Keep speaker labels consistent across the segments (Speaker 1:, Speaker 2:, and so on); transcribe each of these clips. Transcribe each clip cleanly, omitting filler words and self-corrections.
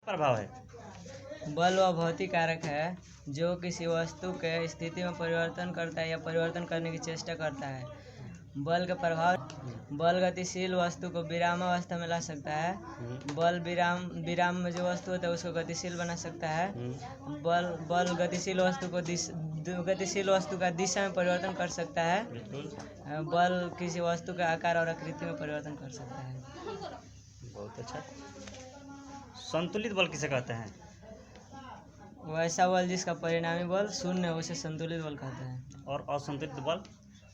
Speaker 1: प्रभाव है?
Speaker 2: बल वह भौतिक कारक है जो किसी वस्तु के स्थिति में परिवर्तन करता है या परिवर्तन करने की चेष्टा करता है। बल का प्रभाव बल गतिशील वस्तु को विरामावस्था में ला सकता है। बल विराम में जो वस्तु होता है उसको गतिशील बना सकता है। बल गतिशील वस्तु का दिशा में परिवर्तन कर सकता है। बल किसी वस्तु के आकार और आकृति में परिवर्तन कर सकता है।
Speaker 1: बहुत अच्छा। संतुलित बल किसे कहते हैं?
Speaker 2: वैसा बल जिसका परिणामी बल शून्य उसे संतुलित बल कहते हैं।
Speaker 1: और असंतुलित बल?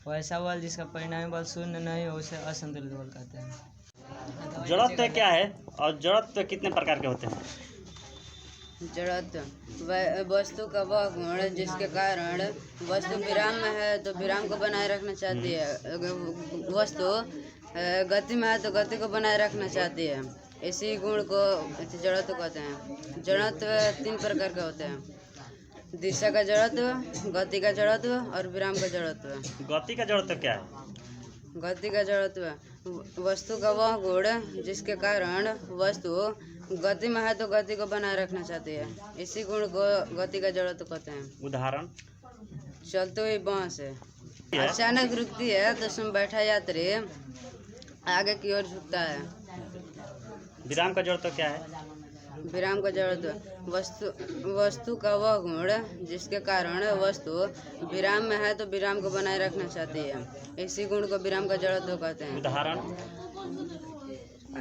Speaker 2: वैसा बल जिसका परिणामी बल शून्य नहीं हो उसे असंतुलित बल कहते हैं।
Speaker 1: जड़त्व क्या है और जड़त्व कितने प्रकार के होते हैं?
Speaker 3: जड़त्व वस्तु का वह गुण जिसके कारण वस्तु विराम में है तो विराम को बनाए रखना चाहती है। वस्तु गति में है तो गति को बनाए रखना चाहती है। इसी गुण को जड़त्व कहते हैं। जड़त्व 3 प्रकार के होते हैं: दिशा का जड़त्व, गति का जड़त्व और विराम का जड़त्व।
Speaker 1: गति का जड़त्व क्या है?
Speaker 3: गति का जड़त्व वस्तु का वह गुण जिसके कारण वस्तु गति में है तो गति को बनाए रखना चाहती है। इसी गुण को गति का जड़त्व कहते हैं।
Speaker 1: उदाहरण?
Speaker 3: चलते हुए बांस है, अचानक रुकती है तो उसमें बैठा यात्री आगे की ओर झुकता है।
Speaker 1: विराम का जड़त्व क्या है?
Speaker 3: विराम का जड़त्व वस्तु का वह गुण जिसके कारण वस्तु विराम में है तो विराम को बनाए रखना चाहती है। इसी गुण को विराम का जड़त्व कहते हैं।
Speaker 1: उदाहरण?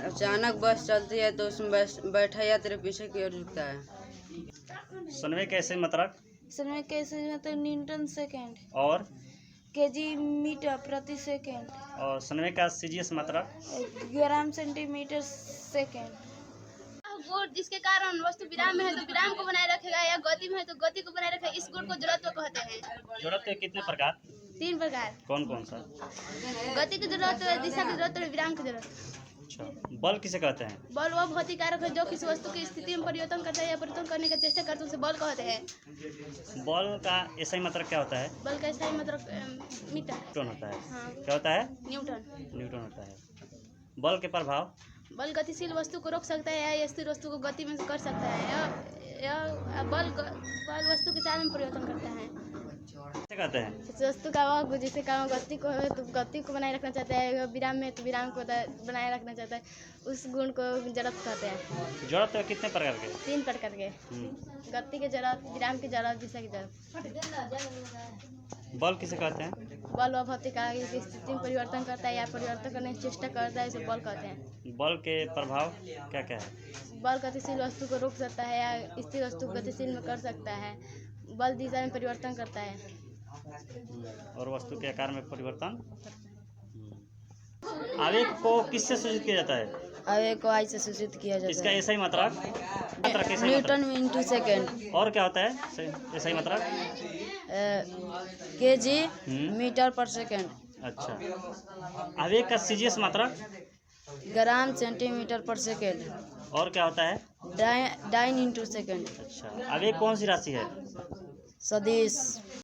Speaker 3: अचानक बस चलती है तो उसमें बैठा यात्री पीछे की ओर झुकता है।
Speaker 1: समय कैसे मात्रक?
Speaker 4: समय कैसे मतलब न्यूटन सेकेंड
Speaker 1: और
Speaker 4: केजी मीटर प्रति सेकेंड।
Speaker 1: और समय का सीजीएस मात्रक?
Speaker 4: Gram centimetre second.
Speaker 5: गुण जिसके कारण वस्तु विराम में है तो विराम को बनाए रखेगा या गति में है तो गति को बनाए रखेगा, इस गुण को जड़त्व कहते हैं।
Speaker 1: जड़त्व कितने प्रकार?
Speaker 5: 3 प्रकार।
Speaker 1: कौन कौन सा?
Speaker 5: गति की जरूरत है, दिशा की जरूरत है, विराम की जरूरत है।
Speaker 1: अच्छा, बल किसे कहते हैं?
Speaker 5: बल वह भौतिक कारक है जो किसी वस्तु की स्थिति में परिवर्तन करता है या परिवर्तन करने की चेष्टा करता है, उसे बल कहते हैं।
Speaker 1: बल का ऐसा ही मतलब क्या होता है?
Speaker 5: बल का सही मतलब मीटर
Speaker 1: न्यूटन होता है।
Speaker 5: हाँ।
Speaker 1: क्या होता है?
Speaker 5: न्यूटन
Speaker 1: होता है। बल के प्रभाव?
Speaker 5: बल गतिशील वस्तु को रोक सकता है या स्थिर वस्तु को गति में कर सकता है। या बल वस्तु के चाल में परिवर्तन करता है।
Speaker 1: क्या कहते हैं?
Speaker 5: इस वस्तु का वह गुण जिससे काम गति को है तो गति को बनाए रखना चाहता है, विराम में तो विराम को बनाए रखना चाहता है, उस गुण को जड़त्व कहते हैं।
Speaker 1: जड़त्व कितने प्रकार के?
Speaker 5: 3 प्रकार के। गति के जड़त्व, विराम की जड़त्व, दिशा की जड़त्व।
Speaker 1: बल किसे कहते हैं?
Speaker 5: बल वह भौतिक कारक की स्थिति में परिवर्तन करता है या परिवर्तन करने की चेष्टा करता है, इसे बल कहते हैं।
Speaker 1: बल के प्रभाव क्या क्या है?
Speaker 5: बल गतिशील वस्तु को रोक सकता है या स्थिर वस्तु को गतिशील में कर सकता है। बल दिशा में परिवर्तन करता है
Speaker 1: और वस्तु के आकार में परिवर्तन। आवेग को किससे सूचित किया जाता है?
Speaker 3: आवेग को आई से सूचित किया जाता
Speaker 1: इसका
Speaker 3: है।
Speaker 1: ऐसा ही मात्रक?
Speaker 3: Newton into second.
Speaker 1: और क्या होता है ऐसा ही मात्रक?
Speaker 3: केजी मीटर पर सेकेंड।
Speaker 1: अच्छा, आवेग का सीजीएस मात्रक?
Speaker 3: ग्राम सेंटीमीटर पर सेकेंड।
Speaker 1: और क्या होता है?
Speaker 3: Dyne into second.
Speaker 1: अच्छा, आवेग कौन सी राशि है?
Speaker 3: सदिश।